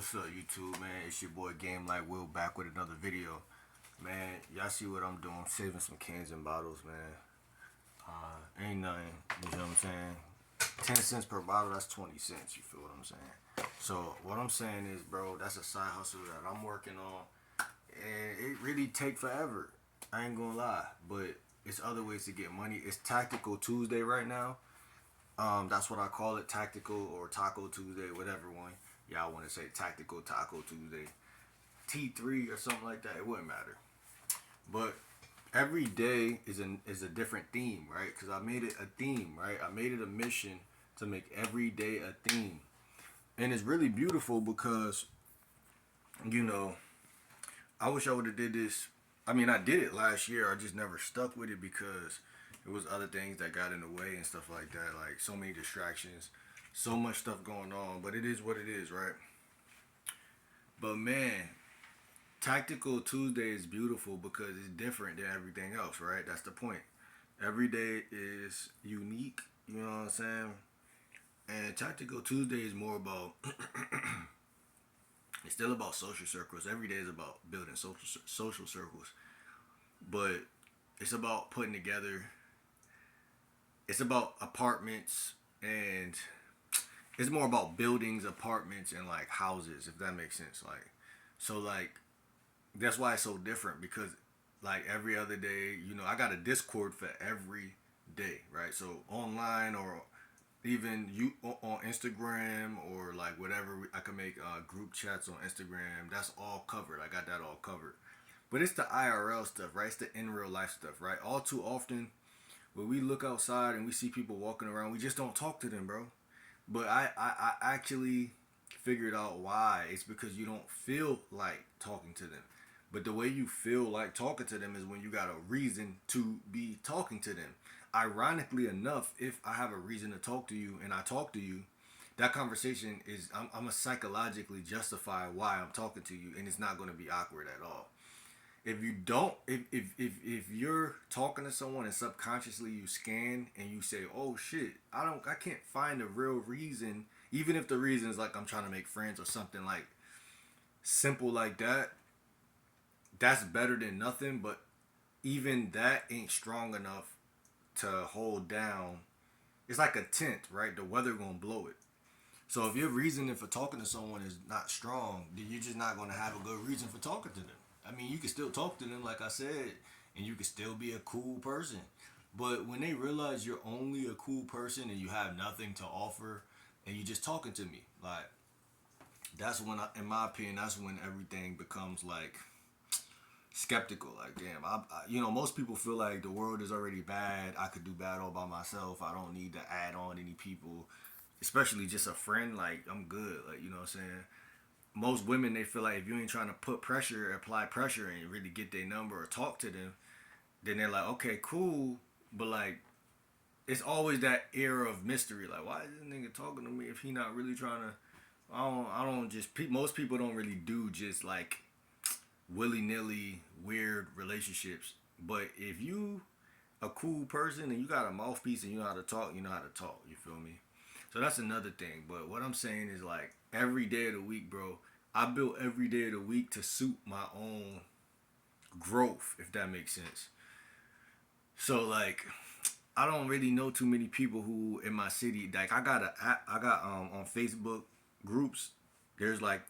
What's up, YouTube, man? It's your boy Game Like Will back with another video. Man, y'all see what I'm doing? Saving some cans and bottles, man. Ain't nothing, you know what I'm saying? 10 cents per bottle, that's 20 cents, you feel what I'm saying? So, what I'm saying is, bro, that's a side hustle that I'm working on. And it really take forever. I ain't gonna lie. But it's other ways to get money. It's Tactical Tuesday right now. That's what I call it, Tactical or Taco Tuesday, whatever one y'all want to say, Tactical Taco Tuesday, T3 or something like that. It wouldn't matter. But every day is a different theme, right? Because I made it a theme, right? I made it a mission to make every day a theme, and it's really beautiful because you know I wish I would have did this. I mean, I did it last year. I just never stuck with it because it was other things that got in the way and stuff like that. Like so many distractions, so much stuff going on. But it is what it is, right? But man, Tactical Tuesday is beautiful because it's different than everything else, right? That's the point. Every day is unique, you know what I'm saying? And Tactical Tuesday is more about, it's still about social circles. Every day is about building social circles. But it's about putting together, it's about apartments and it's more about buildings, apartments, and like houses, if that makes sense. Like, so like that's why it's so different because like every other day, I got a Discord for every day, right? So online or even you on Instagram or like whatever, I can make group chats on Instagram. That's all covered. I got that all covered. But it's the IRL stuff, right? It's the in real life stuff, right? All too often, when we look outside and we see people walking around, we just don't talk to them, bro. But I actually figured out why. It's because you don't feel like talking to them. But the way you feel like talking to them is when you got a reason to be talking to them. Ironically enough, if I have a reason to talk to you and I talk to you, that conversation is I'm a psychologically justify why I'm talking to you, and it's not going to be awkward at all. If you don't, if you're talking to someone and subconsciously you scan and you say, oh shit, I can't find a real reason, even if the reason is like I'm trying to make friends or something like simple like that, that's better than nothing. But even that ain't strong enough to hold down. It's like a tent, right? The weather gonna blow it. So if your reasoning for talking to someone is not strong, then you're just not gonna have a good reason for talking to them. I mean, you can still talk to them, like I said, and you can still be a cool person. But when they realize you're only a cool person and you have nothing to offer, and you're just talking to me, like that's when, in my opinion, that's when everything becomes like skeptical. Like, damn, most people feel like the world is already bad. I could do bad all by myself. I don't need to add on any people, especially just a friend. Like, I'm good. Like, you know what I'm saying? Most women, they feel like if you ain't trying to put pressure, apply pressure, and really get their number or talk to them, then they're like, okay, cool. But like, it's always that air of mystery. Like, why is this nigga talking to me if he not really trying to? I don't just. Most people don't really do just like willy nilly weird relationships. But if you a cool person and you got a mouthpiece and you know how to talk, you know how to talk. You feel me? So that's another thing. But what I'm saying is like every day of the week, bro. I built every day of the week to suit my own growth, if that makes sense. So like I don't really know too many people who in my city. Like I got on Facebook groups. There's like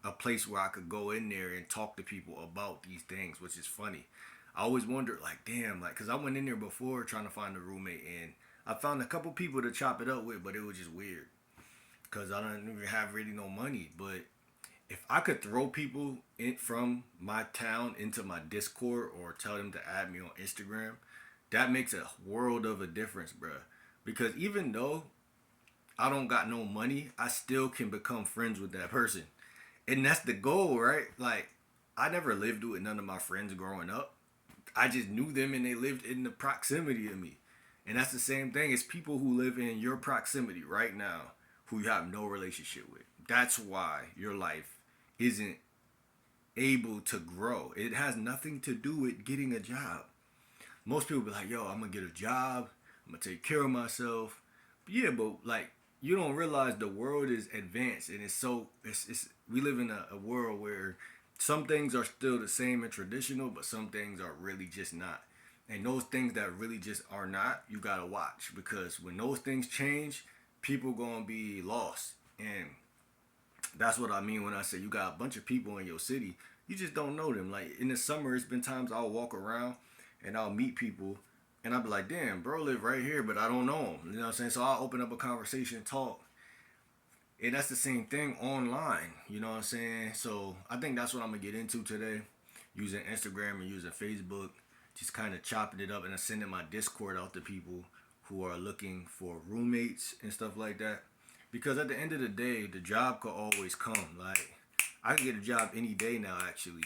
a place where I could go in there and talk to people about these things, which is funny. I always wondered, like, damn, like, cause I went in there before trying to find a roommate, and I found a couple people to chop it up with, but it was just weird, cause I don't even have really no money. But if I could throw people in from my town into my Discord or tell them to add me on Instagram, that makes a world of a difference, bruh. Because even though I don't got no money, I still can become friends with that person. And that's the goal, right? Like, I never lived with none of my friends growing up. I just knew them and they lived in the proximity of me. And that's the same thing as people who live in your proximity right now who you have no relationship with. That's why your life isn't able to grow. It has nothing to do with getting a job. Most people be like, yo, I'm gonna get a job, I'm gonna take care of myself. But yeah, but like you don't realize the world is advanced, and it's we live in a world where some things are still the same and traditional, but some things are really just not. And those things that really just are not, you gotta watch, because when those things change, people gonna be lost. And that's what I mean when I say you got a bunch of people in your city, you just don't know them. Like in the summer, it's been times I'll walk around and I'll meet people, and I'll be like, damn, bro live right here, but I don't know him. You know what I'm saying? So I'll open up a conversation, talk, and that's the same thing online. You know what I'm saying? So I think that's what I'm gonna get into today, using Instagram and using Facebook, just kind of chopping it up and sending my Discord out to people who are looking for roommates and stuff like that. Because at the end of the day, the job could always come. Like I can get a job any day now. Actually,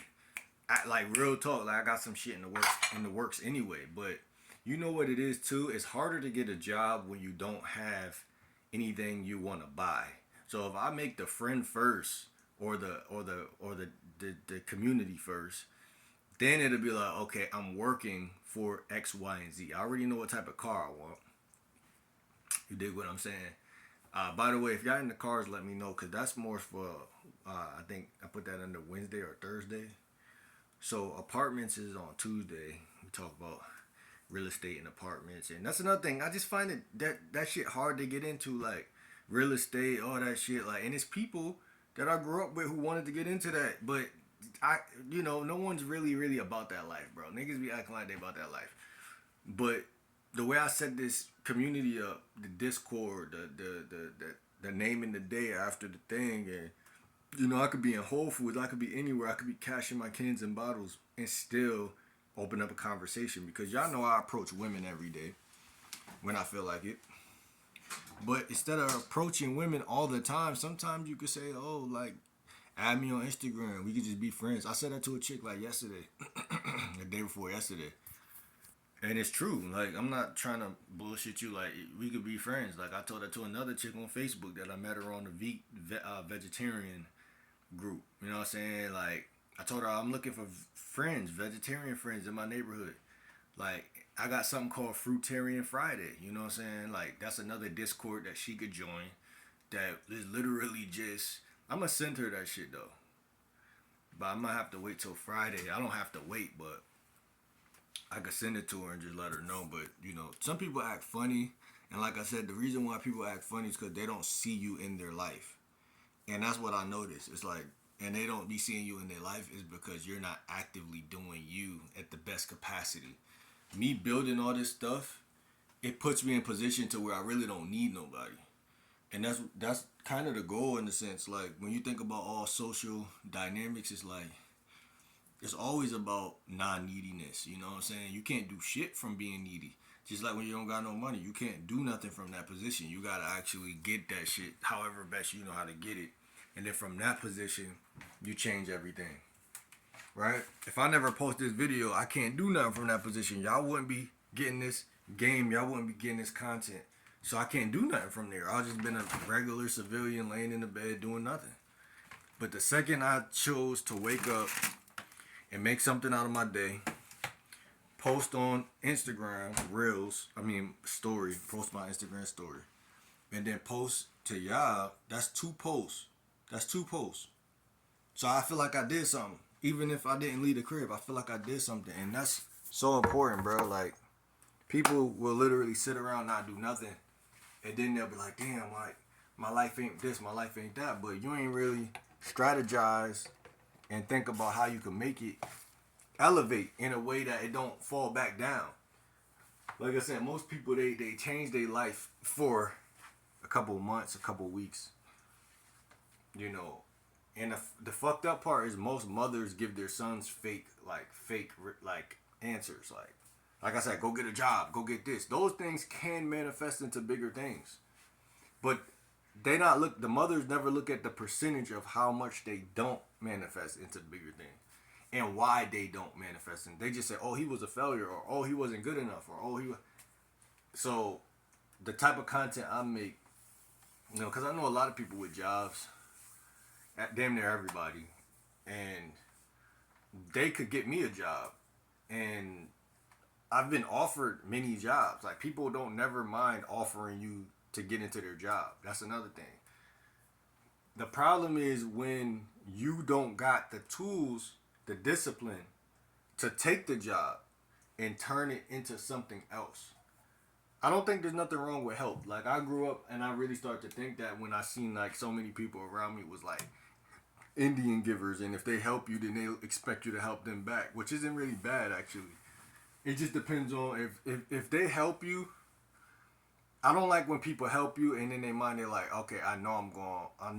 like real talk. Like I got some shit in the works anyway. But you know what it is too. It's harder to get a job when you don't have anything you want to buy. So if I make the friend first, or the community first, then it'll be like, okay, I'm working for X, Y, and Z. I already know what type of car I want. You dig what I'm saying? By the way, if y'all in the cars, let me know, because that's more for, I think I put that under Wednesday or Thursday. So apartments is on Tuesday. We talk about real estate and apartments, and that's another thing. I just find it that shit hard to get into, like real estate, all that shit. Like, and it's people that I grew up with who wanted to get into that, but no one's really about that life, bro. Niggas be acting like they about that life, but the way I set this community up, the Discord, the name and the day after the thing, and I could be in Whole Foods, I could be anywhere, I could be cashing my cans and bottles and still open up a conversation, because y'all know I approach women every day when I feel like it. But instead of approaching women all the time, sometimes you could say, oh, like, add me on Instagram. We could just be friends. I said that to a chick like yesterday, the day before yesterday. And it's true. Like, I'm not trying to bullshit you. Like, we could be friends. Like, I told that to another chick on Facebook that I met her on the vegetarian group. You know what I'm saying? Like, I told her I'm looking for friends, vegetarian friends in my neighborhood. Like, I got something called Fruitarian Friday. You know what I'm saying? Like, that's another Discord that she could join. That is literally just. I'm gonna send her that shit though. But I might have to wait till Friday. I don't have to wait, but I could send it to her and just let her know. But some people act funny, and like I said, the reason why people act funny is because they don't see you in their life, and that's what I noticed. It's like, and they don't be seeing you in their life is because you're not actively doing you at the best capacity. Me building all this stuff, it puts me in position to where I really don't need nobody, and that's kind of the goal in the sense. Like when you think about all social dynamics, it's like it's always about non-neediness. You know what I'm saying? You can't do shit from being needy. Just like when you don't got no money, you can't do nothing from that position. You gotta actually get that shit however best you know how to get it. And then from that position, you change everything. Right? If I never post this video, I can't do nothing from that position. Y'all wouldn't be getting this game. Y'all wouldn't be getting this content. So I can't do nothing from there. I've just been a regular civilian laying in the bed doing nothing. But the second I chose to wake up and make something out of my day, post on Instagram reels, story, post my Instagram story, and then post to y'all, that's two posts. That's two posts. So I feel like I did something. Even if I didn't leave the crib, I feel like I did something. And that's so important, bro. Like, people will literally sit around not do nothing. And then they'll be like, damn, like, my life ain't this, my life ain't that. But you ain't really strategize and think about how you can make it elevate in a way that it don't fall back down. Like I said, most people, they change their life for a couple months, a couple weeks. And the fucked up part is most mothers give their sons fake answers. Like I said, go get a job, go get this. Those things can manifest into bigger things. But the mothers never look at the percentage of how much they don't manifest into bigger things and why they don't manifest. And they just say, oh, he was a failure, or oh, he wasn't good enough, or oh, So the type of content I make, because I know a lot of people with jobs, damn near everybody, and they could get me a job. And I've been offered many jobs. Like, people don't never mind offering you to get into their job. That's another thing. The problem is when you don't got the tools, the discipline to take the job and turn it into something else. I don't think there's nothing wrong with help. Like, I grew up and I really started to think that when I seen like so many people around me was like Indian givers, and if they help you, then they expect you to help them back, which isn't really bad actually. It just depends on if they help you. I don't like when people help you and then they mind they're like, okay, I know I'm going, I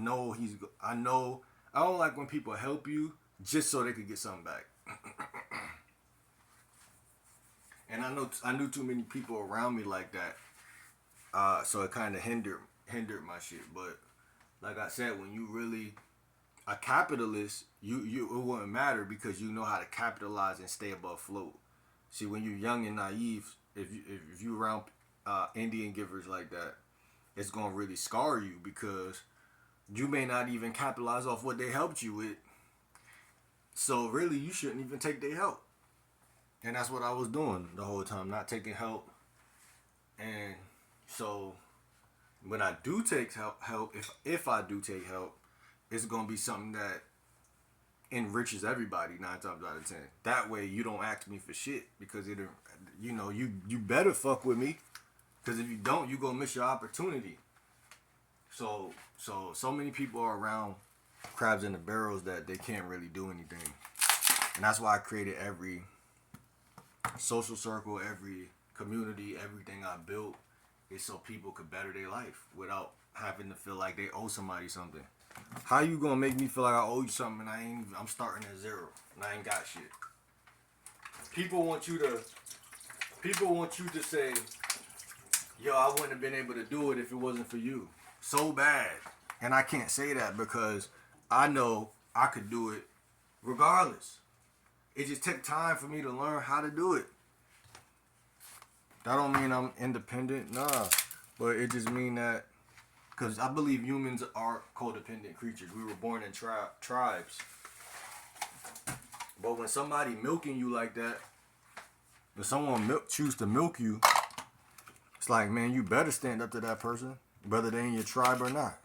know. I don't like when people help you just so they could get something back. And I knew too many people around me like that, so it kind of hindered my shit. But like I said, when you really a capitalist, you it wouldn't matter because you know how to capitalize and stay above float. See, when you're young and naive, if you around Indian givers like that, it's gonna really scar you because you may not even capitalize off what they helped you with. So really, you shouldn't even take their help. And that's what I was doing the whole time, not taking help. And so when I do take help, if I do take help, it's gonna be something that enriches everybody 9 times out of 10. That way you don't ask me for shit because you better fuck with me because if you don't, you gonna miss your opportunity. So many people are around crabs in the barrels that they can't really do anything, and that's why I created every social circle, every community, everything I built is so people could better their life without having to feel like they owe somebody something. How you gonna make me feel like I owe you something and I'm starting at zero and I ain't got shit? People want you to say, yo, I wouldn't have been able to do it if it wasn't for you. So bad. And I can't say that because I know I could do it regardless. It just took time for me to learn how to do it. That don't mean I'm independent, nah. But it just mean that, because I believe humans are codependent creatures. We were born in tribes. But when somebody milking you like that, when someone choose to milk you, it's like, man, you better stand up to that person, whether they in your tribe or not.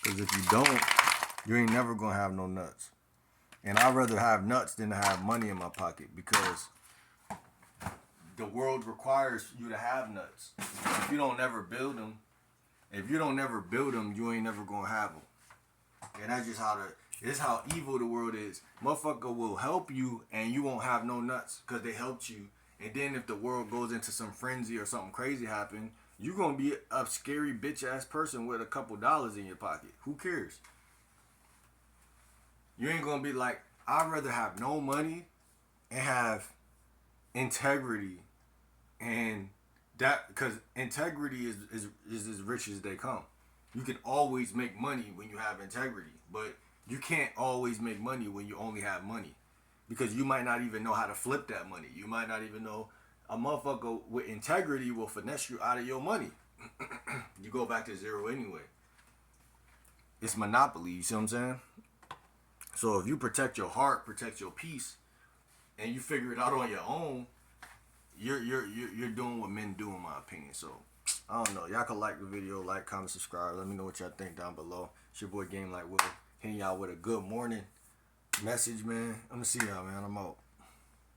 Because if you don't, you ain't never going to have no nuts. And I'd rather have nuts than to have money in my pocket because the world requires you to have nuts. If you don't never build them, you ain't never going to have them. And that's just how evil the world is. Motherfucker will help you and you won't have no nuts because they helped you. And then if the world goes into some frenzy or something crazy happen, you're going to be a scary bitch ass person with a couple dollars in your pocket. Who cares? You ain't going to be like, I'd rather have no money and have integrity. And that, because integrity is as rich as they come. You can always make money when you have integrity, but you can't always make money when you only have money, because you might not even know how to flip that money. You might not even know a motherfucker with integrity will finesse you out of your money. You go back to zero anyway. It's monopoly, you see what I'm saying? So if you protect your heart, protect your peace, and you figure it out on your own, you're doing what men do, in my opinion. So I don't know. Y'all can like the video, like, comment, subscribe. Let me know what y'all think down below. It's your boy Game Like Will, hitting y'all with a good morning message, man. I'm gonna see y'all, man. I'm out.